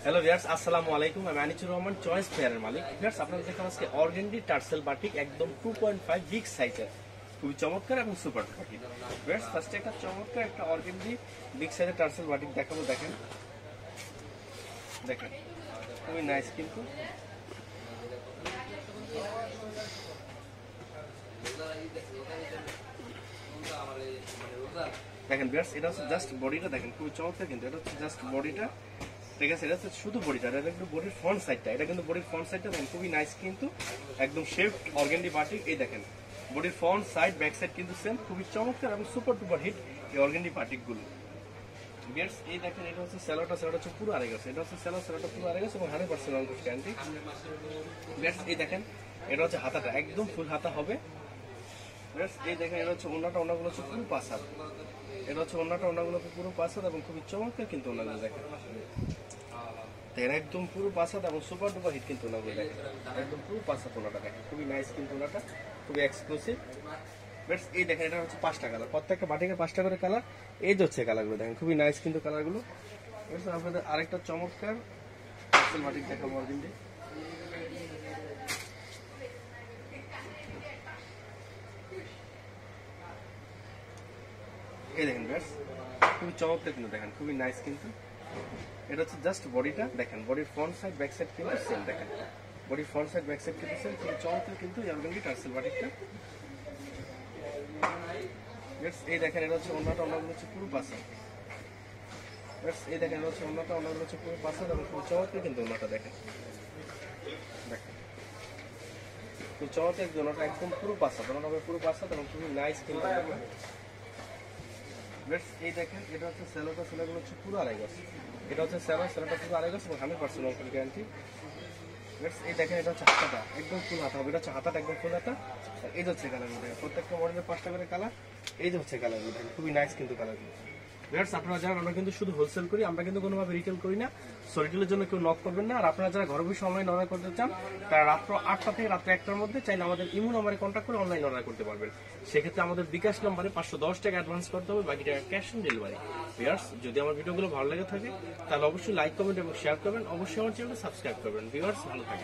Hello viewers, আসসালামু আলাইকুম। আমি আনিচুর রহমান, চয়েস ফেয়ারের মালিক। ভিউয়ার্স, আপনাদের দেখুন আজকে অর্গেন্ডি টার্সেল বাটিক একদম 2.5 বিগ সাইজের, খুবই চমৎকার এবং সুপার বাটিক। ভিউয়ার্স, ফার্স্টে একটা চমৎকার একটা অর্গেন্ডি বিগ সাইজের টার্সেল বাটিক দেখাবো। দেখেন দেখেন খুবই নাইস কিন্তু। দেখেন ভিউয়ার্স, এটা হচ্ছে জাস্ট বডিটা, দেখেন খুবই চমৎকার কিন্তু। এটা হচ্ছে জাস্ট বডিটা, ঠিক আছে? এটা হচ্ছে শুধু বডিটা, এটা কিন্তু বডির ফ্রন্ট সাইডটা, এটা কিন্তু বডির ফ্রন্ট সাইডটা দেখেন খুবই নাইস কিন্তু, একদম শেপড অর্গেন্ডি বাটিক। এই দেখেন বডির ফ্রন্ট সাইড ব্যাক সাইড কিন্তু সেম, খুবই চমৎকার এবং সুপার ডুপার হিট এই অর্গেন্ডি বাটিকগুলো। ভিউয়ার্স, এই দেখেন এটা হচ্ছে সেলোটা হচ্ছে পুরো আড়াই গেছে, এটা হচ্ছে সেলোটা পুরো আড়াই গেছে এবং 100% অঙ্কুশ গ্যারান্টি। ভিউয়ার্স, এই দেখেন এটা হচ্ছে হাতাটা একদম ফুল হাতা হবে। ভিউয়ার্স, এই দেখেন এটা হচ্ছে ওনাগুলো হচ্ছে পুরো পাঁচ হাত, এটা হচ্ছে ওনাগুলো পুরো পাঁচ হাত এবং খুবই চমৎকার কিন্তু ওনাগুলো দেখেন একদম পুরো পাঁচ হাত এবং সুপার ডুপার হিট কিন্তু ওনাগুলো দেখেন একদম পুরো পাঁচ হাত। ওনাটা দেখেন খুবই নাইস কিন্তু, ওনাটা খুবই এক্সক্লুসিভ। বেটস, এই দেখেন এটা হচ্ছে 5টা কালার, প্রত্যেকটা বাটিকে 5টা করে কালার। এই যে হচ্ছে কালারগুলো দেখেন খুবই নাইস কিন্তু কালারগুলো। বেটস, আপনাদের আরেকটা চমৎকার টার্সেল বাটিক দেখাবো অর্গেন্ডি। এই দেখেন বেটস, খুবই চমৎকার কিন্তু, দেখেন খুবই নাইস কিন্তু। এটা হচ্ছে জাস্ট বডিটা, দেখেন বডির ফ্রন্ট সাইড ব্যাক সাইড কিন্তু সেম, দেখেন বডির ফ্রন্ট সাইড ব্যাক সাইড কিন্তু সেম, খুবই চমৎকার কিন্তু এই অর্গেন্ডি টার্সেল বাটিকটা। এই দেখেন এটা হচ্ছে ওনাগুলো হচ্ছে পুরো পাঁচ হাত। এই দেখেন এটা হচ্ছে ওনাগুলো হচ্ছে পুরো পাঁচ হাত এবং খুব চমৎকার কিন্তু ওনাটা দেখেন দেখেন খুব চমৎকার কিন্তু ওনাটা একদম পুরো পাঁচ হাত, ওনাটা পুরো পাঁচ হাত এবং খুবই নাইস কিন্তু। এই দেখেন এটা হচ্ছে সেলোগুলো হচ্ছে পুরো আড়াই গজ, এটা হচ্ছে সেলোটা পুরো আড়াই গজ এবং 100% অঙ্কুশ গ্যারান্টি। এই দেখেন এটা হচ্ছে হাতাটা একদম ফুল হাতা হবে, এটা হচ্ছে হাতাটা একদম ফুল হাতা। এই যে হচ্ছে কালারগুলো দেখেন, প্রত্যেকটা মডেলের 5টা করে কালার। এই যে হচ্ছে কালারগুলো দেখেন খুবই নাইস কিন্তু কালারগুলো। ভিউয়ার্স, আপনারা জানেন আমরা কিন্তু শুধু হোলসেল করি, আমরা কিন্তু কোনোভাবে রিটেল করি না। সো রিটেলের জন্য কেউ নক করবেন না। আর আপনারা যারা ঘরে বসে অনলাইন অর্ডার করতে চান, তারা রাত্র 8টা থেকে রাত্র 1টার মধ্যে চাইলে আমাদের ইমো নাম্বারে কন্ট্যাক্ট করে অনলাইন অর্ডার করতে পারবেন। সেক্ষেত্রে আমাদের বিকাশ নাম্বারে 510 টাকা অ্যাডভান্স করতে হবে, বাকি টাকা ক্যাশ অন ডেলিভারি। ভিউয়ার্স, যদি আমার ভিডিওগুলো ভালো লেগে থাকে তাহলে অবশ্যই লাইক, কমেন্ট এবং শেয়ার করবেন। অবশ্যই আমার চ্যানেলটা সাবস্ক্রাইব করবেন। ভিউয়ার্স, ভালো থাকবেন।